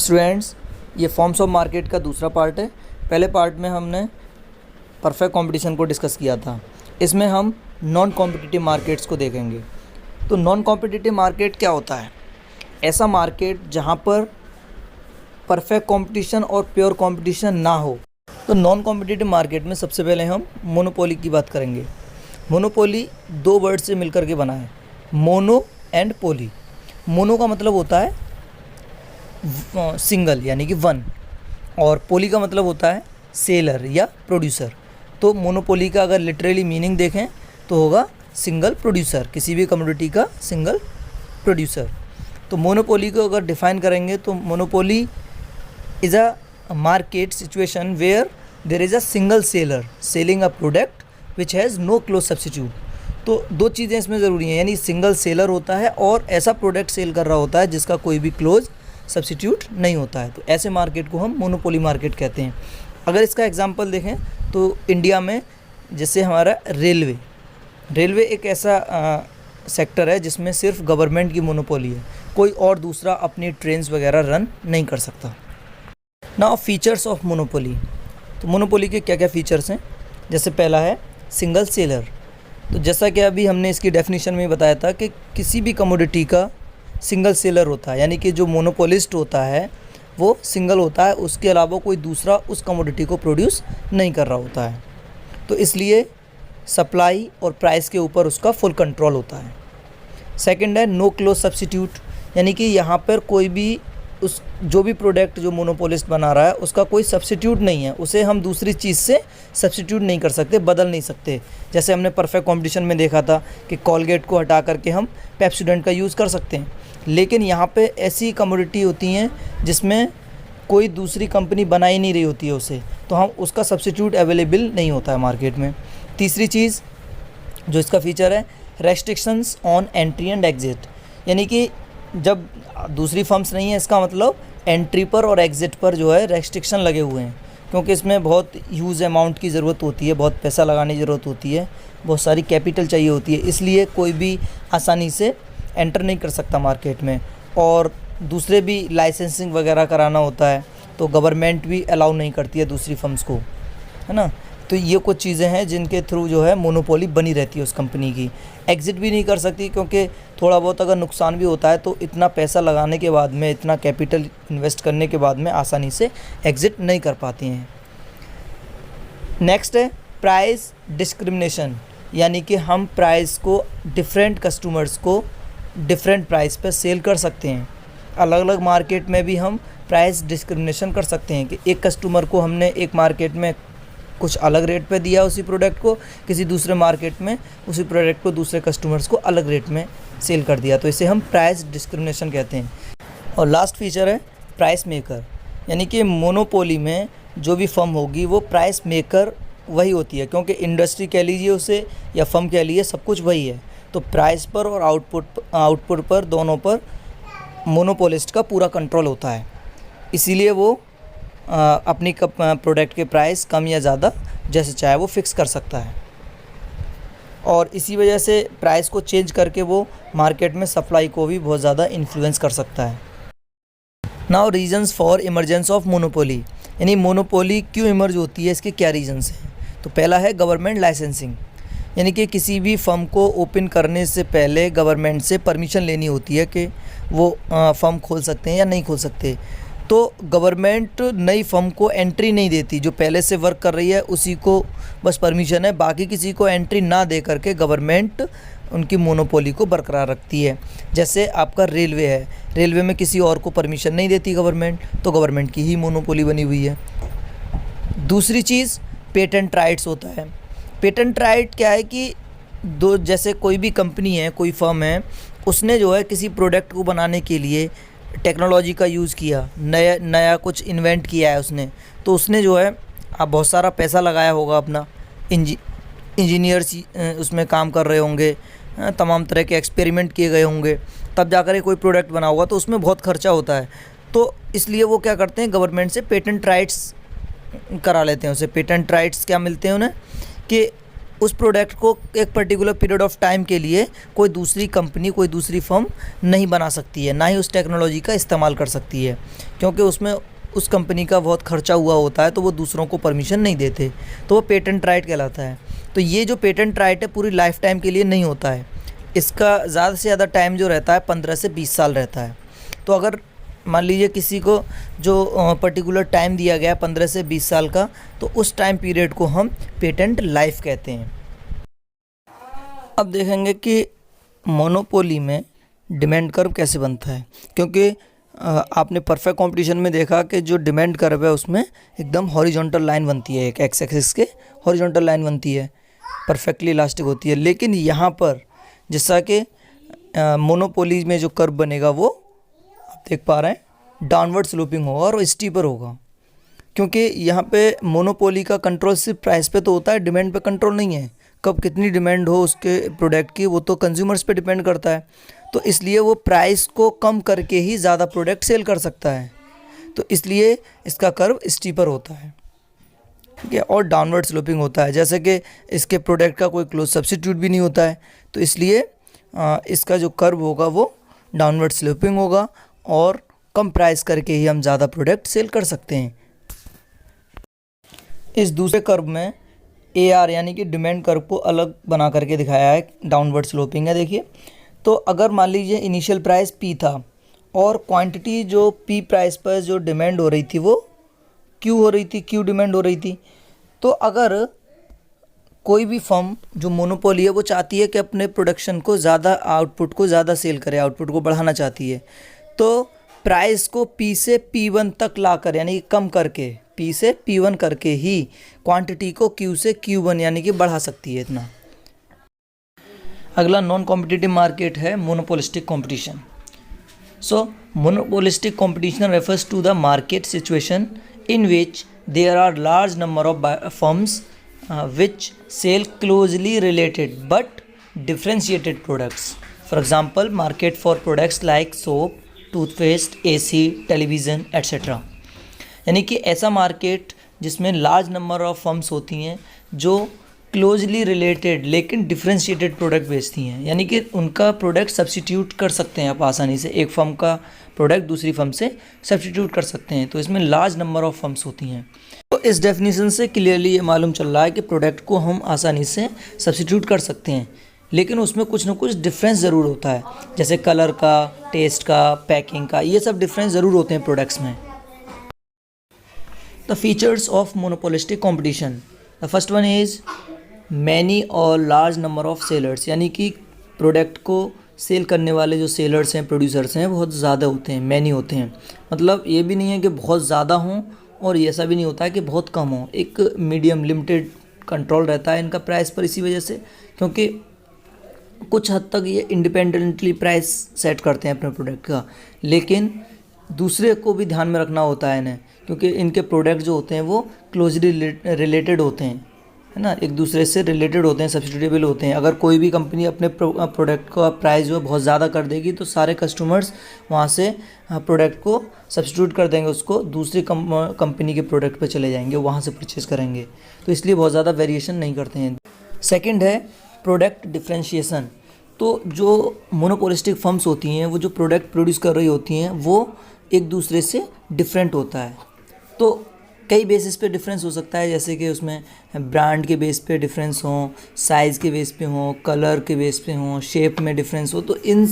Students, ये forms of market का दूसरा पार्ट है। पहले पार्ट में हमने परफेक्ट कंपटीशन को डिस्कस किया था। इसमें हम नॉन कॉम्पिटिटिव मार्केट्स को देखेंगे। तो नॉन कॉम्पिटिटिव मार्केट क्या होता है? ऐसा मार्केट जहाँ पर परफेक्ट कंपटीशन और प्योर कंपटीशन ना हो। तो नॉन कॉम्पिटिटिव मार्केट में सबसे पहले हम मोनोपोली की बात करेंगे। मोनोपोली दो वर्ड से मिलकर के बना है, मोनो एंड पोली। मोनो का मतलब होता है सिंगल यानी कि वन, और पोली का मतलब होता है सेलर या प्रोड्यूसर। तो मोनोपोली का अगर लिटरली मीनिंग देखें तो होगा सिंगल प्रोड्यूसर, किसी भी कमोडिटी का सिंगल प्रोड्यूसर। तो मोनोपोली को अगर डिफाइन करेंगे तो monopoly is a market situation where there is a single seller selling a product which has no close substitute. तो दो चीज़ें इसमें ज़रूरी हैं, यानी सिंगल सेलर होता है और ऐसा प्रोडक्ट सेल कर रहा होता है जिसका कोई भी क्लोज सब्स्टिट्यूट नहीं होता है। तो ऐसे मार्केट को हम मोनोपोली मार्केट कहते हैं। अगर इसका एग्जांपल देखें तो इंडिया में जैसे हमारा रेलवे एक ऐसा सेक्टर है जिसमें सिर्फ गवर्नमेंट की मोनोपोली है, कोई और दूसरा अपनी ट्रेन्स वगैरह रन नहीं कर सकता। Now features of monopoly. तो मोनोपोली के क्या क्या फीचर्स हैं? जैसे पहला है सिंगल सेलर। तो जैसा कि अभी हमने इसकी डेफिनेशन में बताया था कि किसी भी कमोडिटी का सिंगल सेलर होता है, यानी कि जो मोनोपोलिस्ट होता है वो सिंगल होता है, उसके अलावा कोई दूसरा उस कमोडिटी को प्रोड्यूस नहीं कर रहा होता है। तो इसलिए सप्लाई और प्राइस के ऊपर उसका फुल कंट्रोल होता है। सेकंड है नो क्लोज सब्स्टिट्यूट, यानी कि यहाँ पर कोई भी उस जो भी प्रोडक्ट जो मोनोपोलिस्ट बना रहा है उसका कोई सब्स्टिट्यूट नहीं है, उसे हम दूसरी चीज़ से सब्स्टिट्यूट नहीं कर सकते, बदल नहीं सकते। जैसे हमने परफेक्ट कंपटीशन में देखा था कि कोलगेट को हटा करके हम पेप्सोडेंट का यूज़ कर सकते हैं, लेकिन यहाँ पे ऐसी कमोडिटी होती हैं जिसमें कोई दूसरी कंपनी बना ही नहीं रही होती है उसे, तो हम उसका सब्स्टिट्यूट अवेलेबल नहीं होता है मार्केट में। तीसरी चीज़ जो इसका फीचर है restrictions on entry and exit, यानी कि जब दूसरी फर्म्स नहीं है इसका मतलब एंट्री पर और एग्ज़िट पर जो है रेस्ट्रिक्शन लगे हुए हैं, क्योंकि इसमें बहुत ह्यूज अमाउंट की ज़रूरत होती है, बहुत पैसा लगाने की ज़रूरत होती है, बहुत सारी कैपिटल चाहिए होती है, इसलिए कोई भी आसानी से एंटर नहीं कर सकता मार्केट में। और दूसरे भी लाइसेंसिंग वगैरह कराना होता है तो गवर्नमेंट भी अलाउ नहीं करती है दूसरी फर्म्स को, है ना। तो ये कुछ चीज़ें हैं जिनके थ्रू जो है मोनोपोली बनी रहती है उस कंपनी की। एग्ज़िट भी नहीं कर सकती क्योंकि थोड़ा बहुत अगर नुकसान भी होता है तो इतना पैसा लगाने के बाद में, इतना कैपिटल इन्वेस्ट करने के बाद में आसानी से एग्ज़िट नहीं कर पाती हैं। नेक्स्ट है प्राइस डिस्क्रिमिनेशन, यानी कि हम प्राइस को डिफरेंट कस्टमर्स को डिफरेंट प्राइस पर सेल कर सकते हैं। अलग अलग मार्केट में भी हम प्राइस डिस्क्रिमिनेशन कर सकते हैं कि एक कस्टमर को हमने एक मार्केट में कुछ अलग रेट पे दिया उसी प्रोडक्ट को, किसी दूसरे मार्केट में उसी प्रोडक्ट को दूसरे कस्टमर्स को अलग रेट में सेल कर दिया, तो इसे हम प्राइस डिस्क्रिमिनेशन कहते हैं। और लास्ट फीचर है प्राइस मेकर, यानी कि मोनोपोली में जो भी फर्म होगी वो प्राइस मेकर वही होती है, क्योंकि इंडस्ट्री कह लीजिए उसे या फर्म कह लीजिए, सब कुछ वही है। तो प्राइस पर और आउटपुट पर दोनों पर मोनोपोलिस्ट का पूरा कंट्रोल होता है, इसीलिए वो अपनी प्रोडक्ट के प्राइस कम या ज़्यादा जैसे चाहे वो फिक्स कर सकता है, और इसी वजह से प्राइस को चेंज करके वो मार्केट में सप्लाई को भी बहुत ज़्यादा इन्फ्लुएंस कर सकता है। Now reasons for emergence of monopoly, यानी मोनोपोली क्यों इमर्ज होती है, इसके क्या रीजंस हैं? तो पहला है गवर्नमेंट लाइसेंसिंग, यानी कि किसी भी फर्म को ओपन करने से पहले गवर्नमेंट से परमिशन लेनी होती है कि वो फर्म खोल सकते हैं या नहीं खोल सकते। तो गवर्नमेंट नई फर्म को एंट्री नहीं देती, जो पहले से वर्क कर रही है उसी को बस परमिशन है, बाकी किसी को एंट्री ना दे करके गवर्नमेंट उनकी मोनोपोली को बरकरार रखती है। जैसे आपका रेलवे है, रेलवे में किसी और को परमिशन नहीं देती गवर्नमेंट, तो गवर्नमेंट की ही मोनोपोली बनी हुई है। दूसरी चीज़ पेटेंट राइट्स होता है। पेटेंट राइट क्या है कि जैसे कोई भी कंपनी है, कोई फर्म है, उसने जो है किसी प्रोडक्ट को बनाने के लिए टेक्नोलॉजी का यूज़ किया, नया कुछ इन्वेंट किया है उसने, तो उसने जो है अब बहुत सारा पैसा लगाया होगा अपना, इंजीनियर्स उसमें काम कर रहे होंगे, तमाम तरह के एक्सपेरिमेंट किए गए होंगे, तब जाकर कोई प्रोडक्ट बना होगा, तो उसमें बहुत खर्चा होता है। तो इसलिए वो क्या करते हैं, गवर्नमेंट से पेटेंट राइट्स करा लेते हैं उसे। पेटेंट राइट्स क्या मिलते हैं उन्हें कि उस प्रोडक्ट को एक पर्टिकुलर पीरियड ऑफ टाइम के लिए कोई दूसरी कंपनी, कोई दूसरी फर्म नहीं बना सकती है, ना ही उस टेक्नोलॉजी का इस्तेमाल कर सकती है, क्योंकि उसमें उस कंपनी का बहुत खर्चा हुआ होता है, तो वो दूसरों को परमिशन नहीं देते, तो वो पेटेंट राइट कहलाता है। तो ये जो पेटेंट राइट है पूरी लाइफ टाइम के लिए नहीं होता है, इसका ज़्यादा से ज़्यादा टाइम जो रहता है 15 से 20 साल रहता है। तो अगर मान लीजिए किसी को जो पर्टिकुलर टाइम दिया गया 15 से 20 साल का, तो उस टाइम पीरियड को हम पेटेंट लाइफ कहते हैं। अब देखेंगे कि मोनोपोली में डिमांड कर्व कैसे बनता है, क्योंकि आपने परफेक्ट कंपटीशन में देखा कि जो डिमांड कर्व है उसमें एकदम हॉरिजॉन्टल लाइन बनती है, एक एक्स एक्सिस के हॉरिजॉन्टल लाइन बनती है, परफेक्टली इलास्टिक होती है। लेकिन यहाँ पर जैसा कि मोनोपोली में जो कर्व बनेगा वो आप देख पा रहे हैं डाउनवर्ड स्लोपिंग होगा और स्टीपर होगा, क्योंकि यहाँ पे मोनोपोली का कंट्रोल सिर्फ प्राइस पे तो होता है, डिमांड पे कंट्रोल नहीं है। कब कितनी डिमांड हो उसके प्रोडक्ट की वो तो कंज्यूमर्स पे डिपेंड करता है, तो इसलिए वो प्राइस को कम करके ही ज़्यादा प्रोडक्ट सेल कर सकता है, तो इसलिए इसका कर्व स्टीपर होता है, ठीक है। और डाउनवर्ड स्लोपिंग होता है, जैसे कि इसके प्रोडक्ट का कोई क्लोज सब्स्टिट्यूट भी नहीं होता है, तो इसलिए इसका जो कर्व होगा वो डाउनवर्ड स्लोपिंग होगा और कम प्राइस करके ही हम ज़्यादा प्रोडक्ट सेल कर सकते हैं। इस दूसरे कर्व में AR यानी कि डिमांड कर्व को अलग बना करके दिखाया है, डाउनवर्ड स्लोपिंग है। देखिए, तो अगर मान लीजिए इनिशियल प्राइस P था और क्वांटिटी जो P प्राइस पर जो डिमांड हो रही थी वो Q हो रही थी, Q डिमांड हो रही थी, तो अगर कोई भी फर्म जो मोनोपोली है वो चाहती है कि अपने प्रोडक्शन को ज़्यादा, आउटपुट को ज़्यादा सेल करे, आउटपुट को बढ़ाना चाहती है, तो प्राइस को P से P1 तक लाकर यानी कि कम करके P से P1 करके ही क्वांटिटी को Q से Q1 यानी कि बढ़ा सकती है इतना। अगला नॉन कॉम्पिटिटिव मार्केट है monopolistic competition. So monopolistic competition refers to the market situation in which there are large number of firms which sell closely related but differentiated products. For example, market for products like soap, toothpaste, AC, television, etc. यानी कि ऐसा market जिसमें large number of firms होती हैं जो closely related लेकिन differentiated product बेचती हैं, यानी कि उनका प्रोडक्ट सब्स्टिट्यूट कर सकते हैं आप आसानी से, एक फर्म का प्रोडक्ट दूसरी फर्म से सब्स्टिट्यूट कर सकते हैं, तो इसमें लार्ज नंबर ऑफ फर्म्स होती हैं। तो इस डेफिनेशन से क्लियरली ये मालूम चल रहा है कि प्रोडक्ट को हम आसानी से सब्स्टिट्यूट कर सकते हैं, लेकिन उसमें कुछ ना कुछ डिफरेंस ज़रूर होता है, जैसे कलर का, टेस्ट का, पैकिंग का, ये सब डिफरेंस ज़रूर होते हैं प्रोडक्ट्स में। The features of monopolistic competition, the first one is many और लार्ज नंबर ऑफ सेलर्स, यानी कि प्रोडक्ट को सेल करने वाले जो सेलर्स हैं, प्रोड्यूसर्स हैं, बहुत ज़्यादा होते हैं, मैनी होते हैं। मतलब ये भी नहीं है कि बहुत ज़्यादा हों और ऐसा भी नहीं होता है कि बहुत कम हो, एक मीडियम लिमिटेड कंट्रोल रहता है इनका प्राइस पर, इसी वजह से, क्योंकि कुछ हद तक ये इंडिपेंडेंटली प्राइस सेट करते हैं अपने प्रोडक्ट का, लेकिन दूसरे को भी ध्यान में रखना होता है इन्हें, क्योंकि इनके प्रोडक्ट जो होते हैं वो क्लोजली रिलेटेड होते हैं, है ना, एक दूसरे से रिलेटेड होते हैं, सब्स्टिट्यूटेबल होते हैं। अगर कोई भी कंपनी अपने प्रोडक्ट का प्राइस जो है बहुत ज़्यादा कर देगी तो सारे कस्टमर्स वहाँ से प्रोडक्ट को सब्स्टिट्यूट कर देंगे, उसको दूसरी कंपनी के प्रोडक्ट पे चले जाएंगे, वहाँ से परचेज़ करेंगे, तो इसलिए बहुत ज़्यादा वेरिएशन नहीं करते हैं। सेकंड है प्रोडक्ट डिफ्रेंशिएशन। तो जो मोनोपोलिस्टिक फर्म्स होती हैं वो जो प्रोडक्ट प्रोड्यूस कर रही होती हैं वो एक दूसरे से डिफरेंट होता है, तो कई बेसिस पे डिफरेंस हो सकता है, जैसे कि उसमें ब्रांड के बेस पे डिफरेंस हो, साइज़ के बेस पे हो, कलर के बेस पे हो, शेप में डिफरेंस हो, तो इन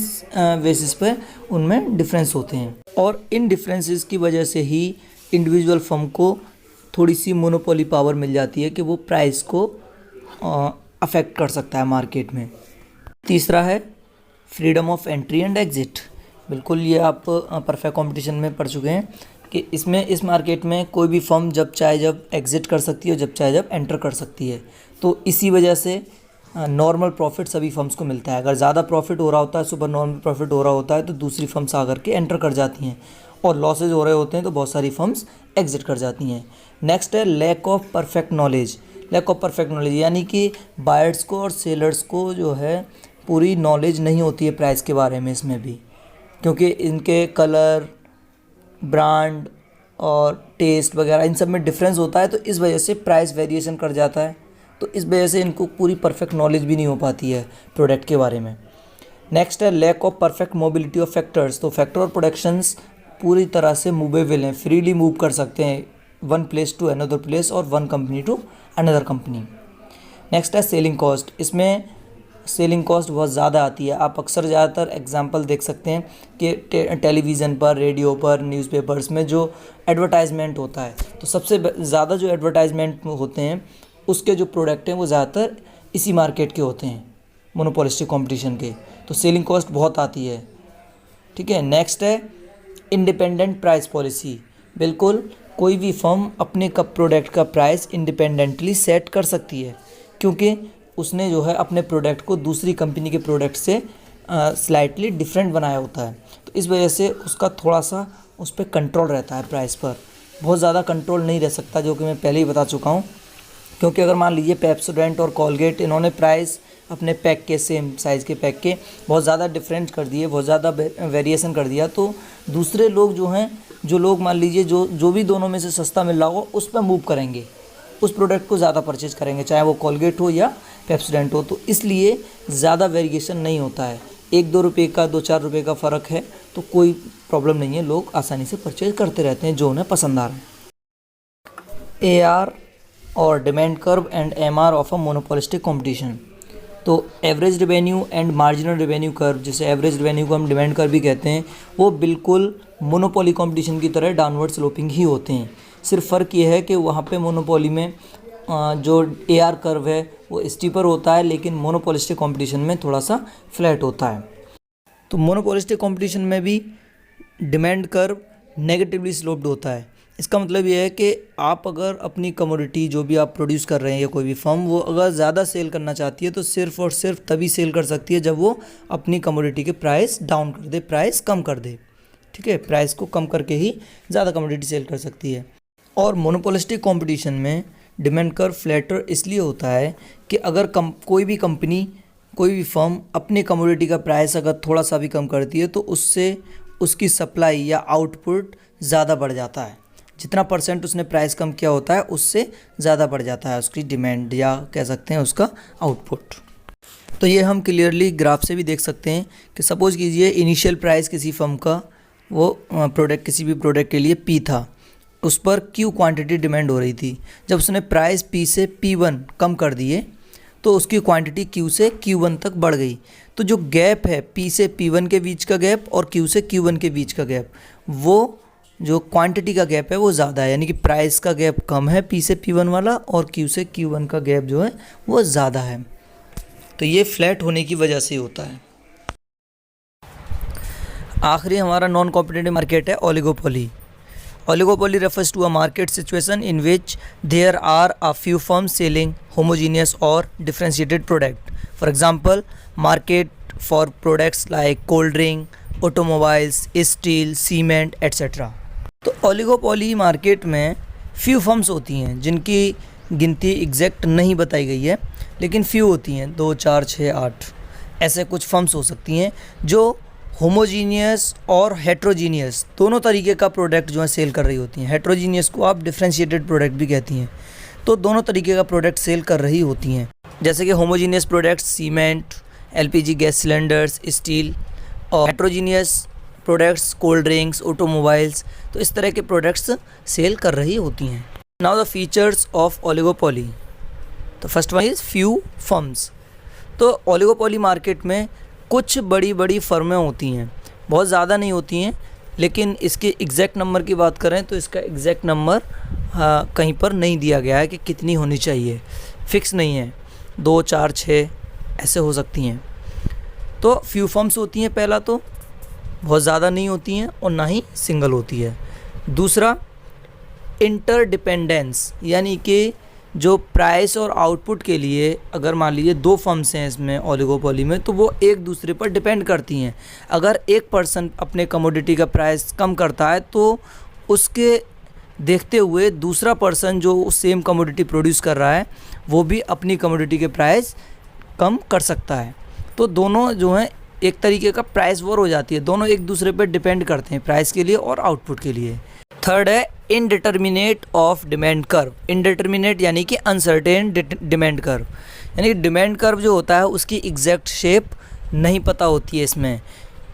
बेसिस पे उनमें डिफरेंस होते हैं। और इन डिफरेंसेस की वजह से ही इंडिविजुअल फर्म को थोड़ी सी मोनोपोली पावर मिल जाती है कि वो प्राइस को अफेक्ट कर सकता है मार्केट में। तीसरा है freedom of entry and exit. बिल्कुल ये आप परफेक्ट कंपटीशन में पढ़ चुके हैं कि इसमें इस मार्केट में कोई भी फर्म जब चाहे जब एग्ज़िट कर सकती है और जब चाहे जब एंटर कर सकती है, तो इसी वजह से नॉर्मल प्रॉफिट सभी फर्म्स को मिलता है। अगर ज़्यादा प्रॉफिट हो रहा होता है, सुपर नॉर्मल प्रॉफिट हो रहा होता है, तो दूसरी फर्म्स आकर के एंटर कर जाती हैं, और लॉसेज हो रहे होते हैं तो बहुत सारी फर्म्स एग्ज़िट कर जाती हैं। नेक्स्ट है lack of perfect knowledge. Lack of perfect knowledge यानी कि बायर्स को और सेलर्स को जो है पूरी नॉलेज नहीं होती है प्राइस के बारे में इसमें भी, क्योंकि इनके कलर, ब्रांड और टेस्ट वगैरह इन सब में डिफरेंस होता है, तो इस वजह से प्राइस वेरिएशन कर जाता है। तो इस वजह से इनको पूरी परफेक्ट नॉलेज भी नहीं हो पाती है प्रोडक्ट के बारे में। नेक्स्ट है lack of perfect mobility of factors. तो फैक्टर और प्रोडक्शंस पूरी तरह से मूवेबल हैं, फ्रीली मूव कर सकते हैं one place to another place और one company to another company. Next है सेलिंग कॉस्ट। इसमें सेलिंग कॉस्ट बहुत ज़्यादा आती है। आप अक्सर ज़्यादातर एग्जांपल देख सकते हैं कि टेलीविज़न पर, रेडियो पर, न्यूज़पेपर्स में जो एडवर्टाइजमेंट होता है, तो सबसे ज़्यादा जो एडवर्टाइजमेंट होते हैं उसके जो प्रोडक्ट हैं वो ज़्यादातर इसी मार्केट के होते हैं, मोनोपोलिस्टिक कंपटीशन के। तो सेलिंग कॉस्ट बहुत आती है। ठीक है। नेक्स्ट है इंडिपेंडेंट प्राइस पॉलिसी। बिल्कुल कोई भी फर्म अपने प्रोडक्ट का प्राइस इंडिपेंडेंटली सेट कर सकती है, क्योंकि उसने जो है अपने प्रोडक्ट को दूसरी कंपनी के प्रोडक्ट से स्लाइटली डिफरेंट बनाया होता है। तो इस वजह से उसका थोड़ा सा उस पर कंट्रोल रहता है, प्राइस पर बहुत ज़्यादा कंट्रोल नहीं रह सकता, जो कि मैं पहले ही बता चुका हूँ। क्योंकि अगर मान लीजिए पेप्सोडेंट और कोलगेट, इन्होंने प्राइस अपने पैक के, सेम साइज़ के पैक के बहुत ज़्यादा डिफरेंट कर दिए, बहुत ज़्यादा वेरिएशन कर दिया, तो दूसरे लोग जो हैं, जो लोग मान लीजिए जो भी दोनों में से सस्ता मिल रहा हो उस पर मूव करेंगे, उस प्रोडक्ट को ज़्यादा परचेज करेंगे, चाहे वो कोलगेट हो या पेप्सोडेंट हो। तो इसलिए ज़्यादा वेरिएशन नहीं होता है, 1-2 रुपये का, 2-4 रुपये का फ़र्क है तो कोई प्रॉब्लम नहीं है, लोग आसानी से परचेज करते रहते हैं जो उन्हें पसंद आ रहा है। AR और demand curve and MR of a monopolistic competition. तो average revenue and marginal revenue curve, जिसे एवरेज रेवेन्यू को हम डिमांड कर्व भी कहते हैं, वो बिल्कुल मोनोपोली कंपटीशन की तरह डाउनवर्ड स्लोपिंग ही होते हैं। सिर्फ फ़र्क ये है कि वहाँ पे मोनोपोली में जो AR कर्व है वो स्टीपर होता है, लेकिन मोनोपोलिस्टिक कंपटीशन में थोड़ा सा फ्लैट होता है। तो मोनोपोलिस्टिक कंपटीशन में भी डिमांड कर्व नेगेटिवली स्लोप्ड होता है। इसका मतलब ये है कि आप अगर अपनी कमोडिटी जो भी आप प्रोड्यूस कर रहे हैं या कोई भी फर्म, वो अगर ज़्यादा सेल करना चाहती है तो सिर्फ और सिर्फ तभी सेल कर सकती है जब वो अपनी कमोडिटी के प्राइस डाउन कर दे, प्राइस कम कर दे। ठीक है, प्राइस को कम करके ही ज़्यादा कमोडिटी सेल कर सकती है। और मोनोपोलिस्टिक कंपटीशन में डिमांड कर्व फ्लैटर इसलिए होता है कि अगर कोई भी कंपनी, कोई भी फर्म अपनी कमोडिटी का प्राइस अगर थोड़ा सा भी कम करती है तो उससे उसकी सप्लाई या आउटपुट ज़्यादा बढ़ जाता है। जितना % उसने प्राइस कम किया होता है उससे ज़्यादा बढ़ जाता है उसकी डिमांड, या कह सकते हैं उसका आउटपुट। तो ये हम क्लियरली ग्राफ से भी देख सकते हैं कि सपोज़ कीजिए इनिशियल प्राइस किसी फर्म का, वो प्रोडक्ट, किसी भी प्रोडक्ट के लिए P था, उस पर Q क्वांटिटी डिमांड हो रही थी। जब उसने प्राइस P से P1 कम कर दिए तो उसकी क्वांटिटी Q से Q1 तक बढ़ गई। तो जो गैप है P से P1 के बीच का गैप और Q से Q1 के बीच का गैप, वो जो क्वांटिटी का गैप है वो ज़्यादा है, यानी कि प्राइस का गैप कम है P से P1 वाला, और Q से Q1 का गैप जो है वो ज़्यादा है। तो ये फ्लैट होने की वजह से होता है। आखिरी हमारा नॉन कॉम्पिटिटिव मार्केट है oligopoly. Oligopoly refers to a market situation in which there are a few firms selling homogeneous or differentiated product. For example, market for products like cold drink, automobiles, steel, cement, etc. तो oligopoly market में few firms होती हैं जिनकी गिनती exact नहीं बताई गई है, लेकिन फ्यू होती हैं, 2, 4, 6, 8 ऐसे कुछ फर्म्स हो सकती हैं जो होमोजीनियस और हेट्रोजीनियस दोनों तरीके का प्रोडक्ट जो है सेल कर रही होती हैं। हेट्रोजीनियस को आप डिफरेंशिएटेड प्रोडक्ट भी कहती हैं। तो दोनों तरीके का प्रोडक्ट सेल कर रही होती हैं, जैसे कि homogeneous products cement, LPG gas cylinders, steel, और heterogeneous products cold drinks, automobiles. तो इस तरह के प्रोडक्ट्स सेल कर रही होती हैं। Now the features of oligopoly. तो first one is few firms. तो ओलिगोपोली मार्केट में कुछ बड़ी बड़ी फर्में होती हैं, बहुत ज़्यादा नहीं होती हैं, लेकिन इसके एग्जैक्ट नंबर की बात करें तो इसका एग्जैक्ट नंबर कहीं पर नहीं दिया गया है कि कितनी होनी चाहिए, फिक्स नहीं है, 2, 4, 6 ऐसे हो सकती हैं। तो फ्यू फर्म्स होती हैं, पहला तो बहुत ज़्यादा नहीं होती हैं और ना ही सिंगल होती है। दूसरा इंटरडिपेंडेंस, यानी कि जो प्राइस और आउटपुट के लिए अगर मान लीजिए 2 फर्म्स हैं इसमें ओलिगोपोली में, तो वो एक दूसरे पर डिपेंड करती हैं। अगर एक पर्सन अपने कमोडिटी का प्राइस कम करता है तो उसके देखते हुए दूसरा पर्सन जो सेम कमोडिटी प्रोड्यूस कर रहा है वो भी अपनी कमोडिटी के प्राइस कम कर सकता है। तो दोनों जो हैं एक तरीके का प्राइस वॉर हो जाती है, दोनों एक दूसरे पर डिपेंड करते हैं प्राइस के लिए और आउटपुट के लिए। थर्ड है indeterminate of demand curve. Indeterminate यानी कि अनसर्टेन डिमांड कर्व, यानी डिमांड कर्व जो होता है उसकी एग्जैक्ट शेप नहीं पता होती है इसमें,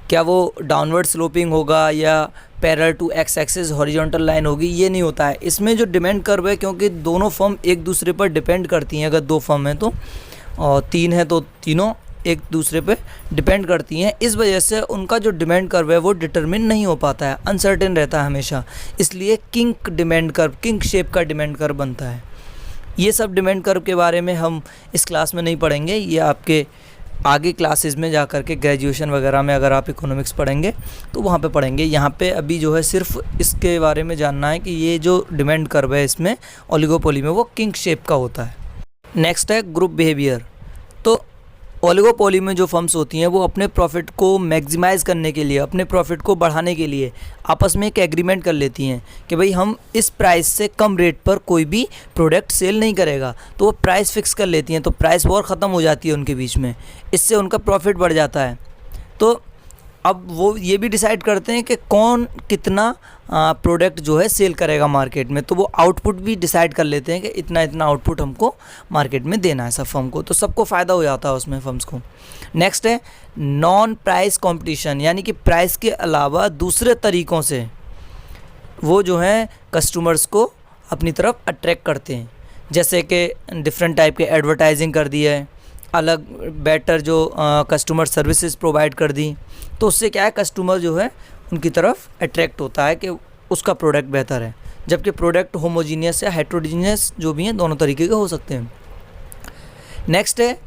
क्या वो डाउनवर्ड स्लोपिंग होगा या parallel to X axis horizontal line होगी, ये नहीं होता है इसमें जो डिमांड कर्व है, क्योंकि दोनों फर्म एक दूसरे पर डिपेंड करती हैं। अगर 2 फर्म हैं तो और 3 है तो तीनों एक दूसरे पे डिपेंड करती हैं, इस वजह से उनका जो डिमांड कर्व है वो डिटरमिन नहीं हो पाता है, अनसर्टेन रहता है हमेशा, इसलिए kink demand curve, kink shape का डिमांड कर्व बनता है। ये सब डिमांड कर्व के बारे में हम इस क्लास में नहीं पढ़ेंगे, ये आपके आगे क्लासेस में जा कर के ग्रेजुएशन वगैरह में अगर आप इकोनॉमिक्स पढ़ेंगे तो वहाँ पे पढ़ेंगे। यहाँ पे अभी जो है सिर्फ इसके बारे में जानना है कि ये जो डिमांड कर्व है इसमें ओलिगोपोली में वो किंक शेप का होता है। नेक्स्ट है ग्रुप बिहेवियर। तो ओलिगोपोली में जो फर्म्स होती हैं वो अपने प्रॉफिट को मैक्सिमाइज़ करने के लिए, अपने प्रॉफिट को बढ़ाने के लिए आपस में एक एग्रीमेंट कर लेती हैं कि भाई हम इस प्राइस से कम रेट पर कोई भी प्रोडक्ट सेल नहीं करेगा, तो वो प्राइस फिक्स कर लेती हैं, तो प्राइस वॉर ख़त्म हो जाती है उनके बीच में, इससे उनका प्रॉफिट बढ़ जाता है। तो अब वो ये भी डिसाइड करते हैं कि कौन कितना प्रोडक्ट जो है सेल करेगा मार्केट में, तो वो आउटपुट भी डिसाइड कर लेते हैं कि इतना इतना आउटपुट हमको मार्केट में देना है सब फर्म को, तो सबको फ़ायदा हो जाता है उसमें फर्म्स को। नेक्स्ट है नॉन प्राइस कंपटीशन, यानी कि प्राइस के अलावा दूसरे तरीक़ों से वो जो है कस्टमर्स को अपनी तरफ अट्रैक्ट करते हैं, जैसे कि डिफरेंट टाइप के एडवर्टाइजिंग कर दी है, अलग बेटर जो कस्टमर सर्विसेज प्रोवाइड कर दी, तो उससे क्या है कस्टमर जो है उनकी तरफ अट्रैक्ट होता है कि उसका प्रोडक्ट बेहतर है, जबकि प्रोडक्ट होमोजीनियस या हेट्रोजीनियस जो भी हैं दोनों तरीके के हो सकते हैं। नेक्स्ट है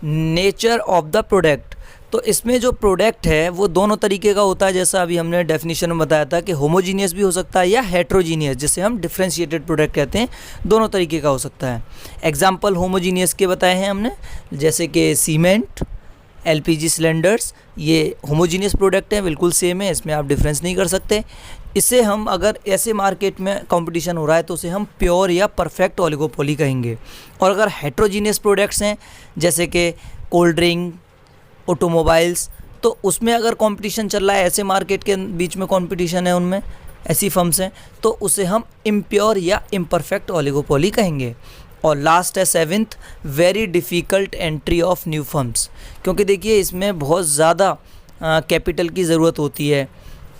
नेचर ऑफ द प्रोडक्ट। तो इसमें जो प्रोडक्ट है वो दोनों तरीके का होता है, जैसा अभी हमने डेफिनेशन में बताया था कि होमोजीनियस भी हो सकता है या हेट्रोजीनियस, जिसे हम डिफरेंशिएटेड प्रोडक्ट कहते हैं, दोनों तरीके का हो सकता है। एग्जांपल होमोजीनियस के बताए हैं हमने, जैसे कि सीमेंट, एलपीजी सिलेंडर्स, ये होमोजीनियस प्रोडक्ट है, बिल्कुल सेम है, इसमें आप डिफरेंस नहीं कर सकते। इसे हम अगर ऐसे मार्केट में कंपटीशन हो रहा है तो उसे हम प्योर या परफेक्ट ओलिगोपोली कहेंगे। और अगर हेट्रोजीनियस प्रोडक्ट्स हैं जैसे कि कोल्ड ड्रिंक, ऑटोमोबाइल्स, तो उसमें अगर कंपटीशन चल रहा है, ऐसे मार्केट के बीच में कंपटीशन है, उनमें ऐसी फर्म्स हैं, तो उसे हम इम्प्योर या इम्परफेक्ट ओलिगोपोली कहेंगे। और लास्ट है 7th very difficult entry of new firms, क्योंकि देखिए इसमें बहुत ज़्यादा कैपिटल की ज़रूरत होती है,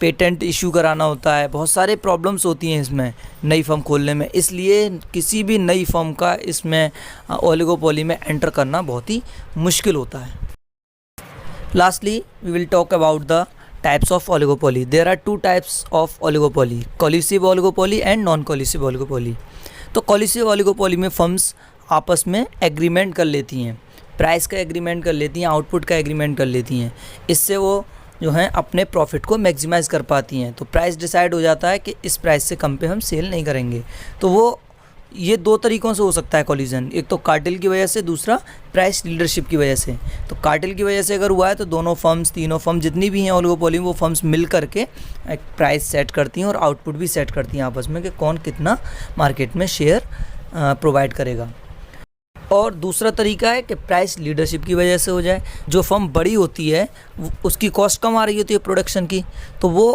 पेटेंट इशू कराना होता है, बहुत सारे प्रॉब्लम्स होती हैं इसमें नई फर्म खोलने में, इसलिए किसी भी नई फर्म का इसमें ओलिगोपोली में एंटर करना बहुत ही मुश्किल होता है। Lastly, we will talk about the types of oligopoly. There are 2 types of oligopoly, collusive oligopoly and non-collusive oligopoly. तो collusive oligopoly में फर्म्स आपस में एग्रीमेंट कर लेती हैं, प्राइस का एग्रीमेंट कर लेती हैं, आउटपुट का एग्रीमेंट कर लेती हैं, इससे वो जो हैं अपने प्रॉफिट को मैक्सिमाइज़ कर पाती हैं। तो प्राइस डिसाइड हो जाता है कि इस प्राइस से कम पे हम सेल नहीं करेंगे। तो वो ये 2 तरीक़ों से हो सकता है कॉलिजन, एक तो कार्टेल की वजह से, दूसरा प्राइस लीडरशिप की वजह से। तो कार्टेल की वजह से अगर हुआ है तो दोनों फर्म्स, तीनों फर्म जितनी भी हैं ओलिगोपोली में, वो फर्म्स मिल करके एक प्राइस सेट करती हैं और आउटपुट भी सेट करती हैं आपस में कि कौन कितना मार्केट में शेयर प्रोवाइड करेगा। और दूसरा तरीका है कि प्राइस लीडरशिप की वजह से हो जाए, जो फर्म बड़ी होती है उसकी कॉस्ट कम आ रही होती है प्रोडक्शन की, तो वो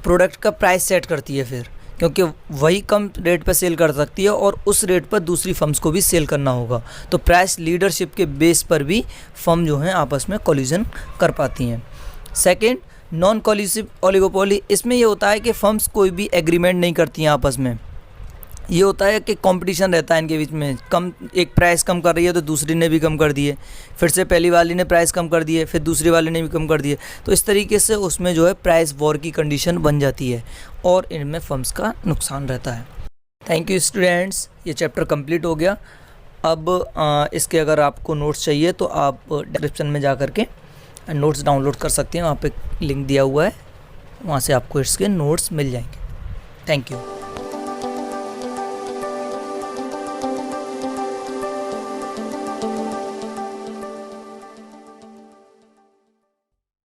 प्रोडक्ट का प्राइस सेट करती है फिर, क्योंकि वही कम रेट पर सेल कर सकती है और उस रेट पर दूसरी फर्म्स को भी सेल करना होगा। तो प्राइस लीडरशिप के बेस पर भी फर्म जो हैं आपस में कोलिजन कर पाती हैं। सेकंड, नॉन कोलिसिव ओलिगोपोली, इसमें ये होता है कि फर्म्स कोई भी एग्रीमेंट नहीं करती हैं आपस में। ये होता है कि कंपटीशन रहता है इनके बीच में, कम एक प्राइस कम कर रही है तो दूसरी ने भी कम कर दिए, फिर से पहली वाली ने प्राइस कम कर दिए, फिर दूसरी वाली ने भी कम कर दिए, तो इस तरीके से उसमें जो है प्राइस वॉर की कंडीशन बन जाती है और इनमें फर्म्स का नुकसान रहता है। थैंक यू स्टूडेंट्स, ये चैप्टर कंप्लीट हो गया। अब इसके अगर आपको नोट्स चाहिए तो आप डिस्क्रिप्शन में जा कर के नोट्स डाउनलोड कर सकते हैं, वहाँ पे लिंक दिया हुआ है, वहाँ से आपको इसके नोट्स मिल जाएंगे। Thank you.